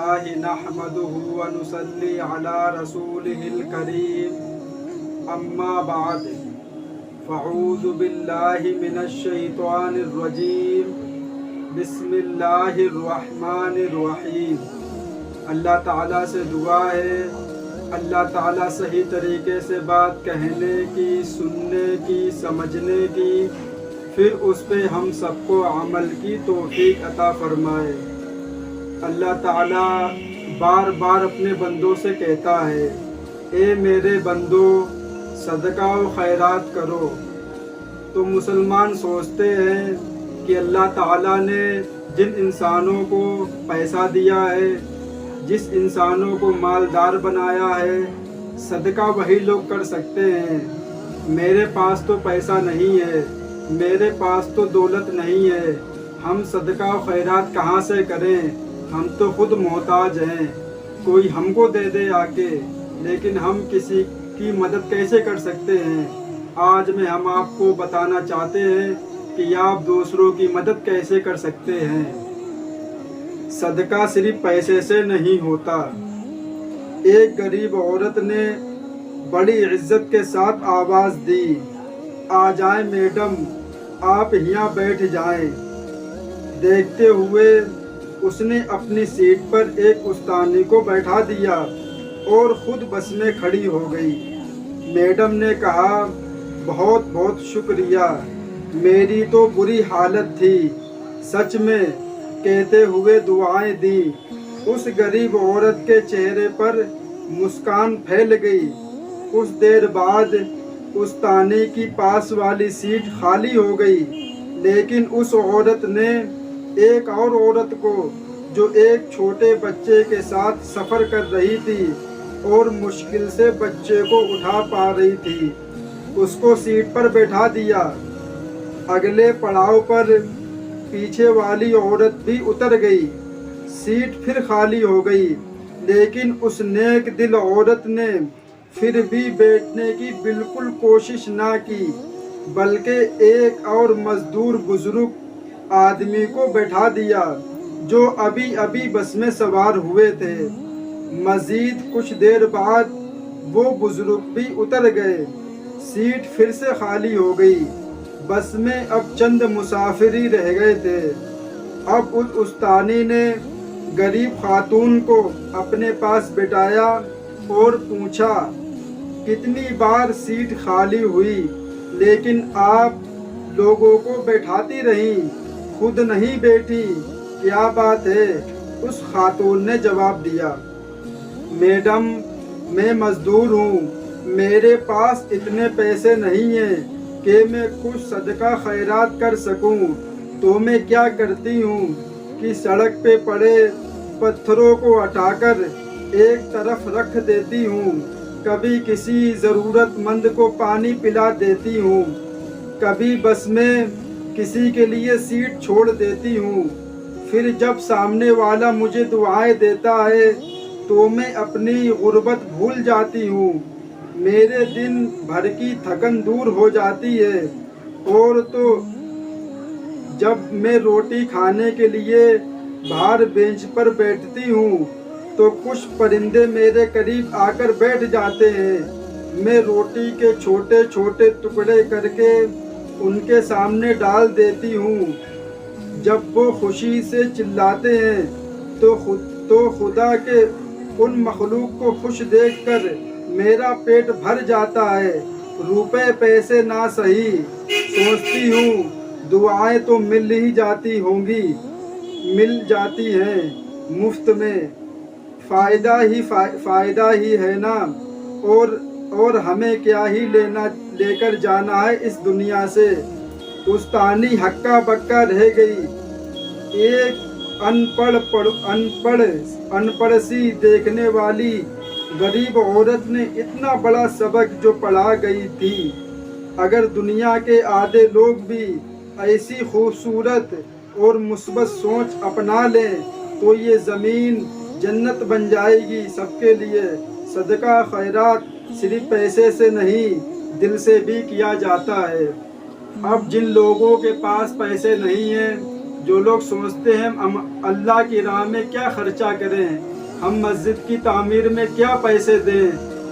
لله نحمده ونصلي على رسوله الكريم أما بعد فأعوذ بالله من الشيطان الرجيم بسم اللہ الرحمن الرحیم۔ اللہ تعالیٰ سے دعا ہے اللہ تعالیٰ صحیح طریقے سے بات کہنے کی، سننے کی، سمجھنے کی، پھر اس پہ ہم سب کو عمل کی توفیق عطا فرمائے۔ اللہ تعالیٰ بار بار اپنے بندوں سے کہتا ہے، اے میرے بندو صدقہ و خیرات کرو۔ تو مسلمان سوچتے ہیں کہ اللہ تعالیٰ نے جن انسانوں کو پیسہ دیا ہے، جس انسانوں کو مالدار بنایا ہے، صدقہ وہی لوگ کر سکتے ہیں۔ میرے پاس تو پیسہ نہیں ہے، میرے پاس تو دولت نہیں ہے، ہم صدقہ و خیرات کہاں سے کریں؟ ہم تو خود محتاج ہیں، کوئی ہم کو دے دے آ کے، لیکن ہم کسی کی مدد کیسے کر سکتے ہیں؟ آج میں ہم آپ کو بتانا چاہتے ہیں کہ آپ دوسروں کی مدد کیسے کر سکتے ہیں۔ صدقہ صرف پیسے سے نہیں ہوتا۔ ایک غریب عورت نے بڑی عزت کے ساتھ آواز دی، آ جائیں میڈم، آپ یہاں بیٹھ جائیں۔ دیکھتے ہوئے اس نے اپنی سیٹ پر ایک استانی کو بیٹھا دیا اور خود بس میں کھڑی ہو گئی۔ میڈم نے کہا، بہت بہت شکریہ، میری تو بری حالت تھی سچ میں، کہتے ہوئے دعائیں دی۔ اس غریب عورت کے چہرے پر مسکان پھیل گئی۔ کچھ دیر بعد استانی کی پاس والی سیٹ خالی ہو گئی، لیکن اس عورت نے ایک اور عورت کو جو ایک چھوٹے بچے کے ساتھ سفر کر رہی تھی اور مشکل سے بچے کو اٹھا پا رہی تھی، اس کو سیٹ پر بیٹھا دیا۔ اگلے پڑاؤ پر پیچھے والی عورت بھی اتر گئی، سیٹ پھر خالی ہو گئی، لیکن اس نیک دل عورت نے پھر بھی بیٹھنے کی بالکل کوشش نہ کی، بلکہ ایک اور مزدور بزرگ آدمی کو بیٹھا دیا جو ابھی ابھی بس میں سوار ہوئے تھے۔ مزید کچھ دیر بعد وہ بزرگ بھی اتر گئے، سیٹ پھر سے خالی ہو گئی۔ بس میں اب چند مسافر ہی رہ گئے تھے۔ اب اس استانی نے غریب خاتون کو اپنے پاس بٹھایا اور پوچھا، کتنی بار سیٹ خالی ہوئی لیکن آپ لوگوں کو بیٹھاتی رہیں، خود نہیں بیٹھی، کیا بات ہے؟ اس خاتون نے جواب دیا، میڈم میں مزدور ہوں، میرے پاس اتنے پیسے نہیں ہیں کہ میں کچھ صدقہ خیرات کر سکوں، تو میں کیا کرتی ہوں کہ سڑک پہ پڑے پتھروں کو ہٹا کر ایک طرف رکھ دیتی ہوں، کبھی کسی ضرورت مند کو پانی پلا دیتی ہوں، کبھی بس میں کسی کے لیے سیٹ چھوڑ دیتی ہوں، پھر جب سامنے والا مجھے دعائیں دیتا ہے تو میں اپنی غربت بھول جاتی ہوں، میرے دن بھر کی تھکن دور ہو جاتی ہے۔ اور تو جب میں روٹی کھانے کے لیے باہر بینچ پر بیٹھتی ہوں تو کچھ پرندے میرے قریب آ کر بیٹھ جاتے ہیں، میں روٹی کے چھوٹے چھوٹے ٹکڑے کر کے ان کے سامنے ڈال دیتی ہوں، جب وہ خوشی سے چلاتے ہیں تو خدا کے ان مخلوق کو خوش دیکھ کر میرا پیٹ بھر جاتا ہے۔ روپے پیسے نہ صحیح، سوچتی ہوں دعائیں تو مل ہی جاتی ہوں گی، مل جاتی ہیں مفت میں، فائدہ ہی ہے نا، اور ہمیں کیا ہی لے کر جانا ہے اس دنیا سے۔ استانی ہکا بکا رہ گئی۔ ایک ان پڑھ سی دیکھنے والی غریب عورت نے اتنا بڑا سبق جو پڑھا گئی تھی، اگر دنیا کے آدھے لوگ بھی ایسی خوبصورت اور مثبت سوچ اپنا لیں تو یہ زمین جنت بن جائے گی سب کے لیے۔ صدقہ خیرات صرف پیسے سے نہیں، دل سے بھی کیا جاتا ہے۔ اب جن لوگوں کے پاس پیسے نہیں ہیں جو لوگ سوچتے ہیں ہم اللہ کی راہ میں کیا خرچہ کریں، ہم مسجد کی تعمیر میں کیا پیسے دیں،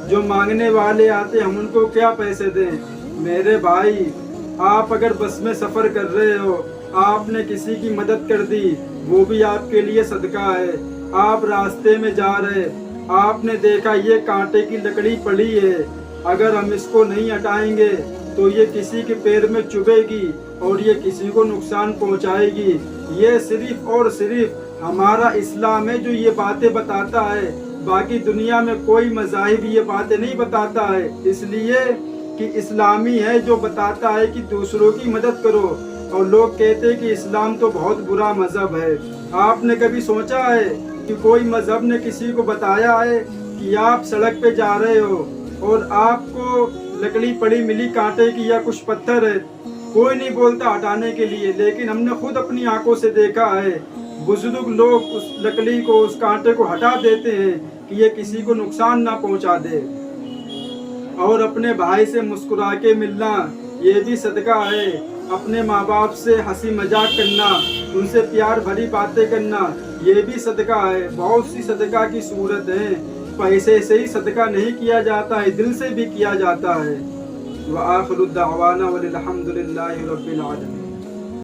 جو مانگنے والے آتے ہم ان کو کیا پیسے دیں۔ میرے بھائی، آپ اگر بس میں سفر کر رہے ہو، آپ نے کسی کی مدد کر دی، وہ بھی آپ کے لیے صدقہ ہے۔ آپ راستے میں جا رہے، آپ نے دیکھا یہ کانٹے کی لکڑی پڑی ہے، اگر ہم اس کو نہیں ہٹائیں گے تو یہ کسی کے پیر میں چبھے گی اور یہ کسی کو نقصان پہنچائے گی۔ یہ صرف اور صرف ہمارا اسلام ہے جو یہ باتیں بتاتا ہے، باقی دنیا میں کوئی مذاہب یہ باتیں نہیں بتاتا ہے، اس لیے کہ اسلامی ہے جو بتاتا ہے کہ دوسروں کی مدد کرو۔ اور لوگ کہتے ہیں کہ اسلام تو بہت برا مذہب ہے۔ آپ نے کبھی سوچا ہے کہ کوئی مذہب نے کسی کو بتایا ہے کہ آپ سڑک پہ جا رہے ہو اور آپ کو لکڑی پڑی ملی کانٹے کی یا کچھ پتھر ہے، کوئی نہیں بولتا ہٹانے کے لیے، لیکن ہم نے خود اپنی آنکھوں سے دیکھا ہے بزرگ لوگ اس لکڑی کو، اس کانٹے کو ہٹا دیتے ہیں کہ یہ کسی کو نقصان نہ پہنچا دے۔ اور اپنے بھائی سے مسکرا کے ملنا یہ بھی صدقہ ہے۔ اپنے ماں باپ سے ہنسی مذاق کرنا، ان سے پیار بھری باتیں کرنا، یہ بھی صدقہ ہے۔ بہت سی صدقہ کی صورت ہیں، پیسے سے ہی صدقہ نہیں کیا جاتا ہے، دل سے بھی کیا جاتا ہے۔ وآخر الدعوانا والحمد للہ رب العالمین۔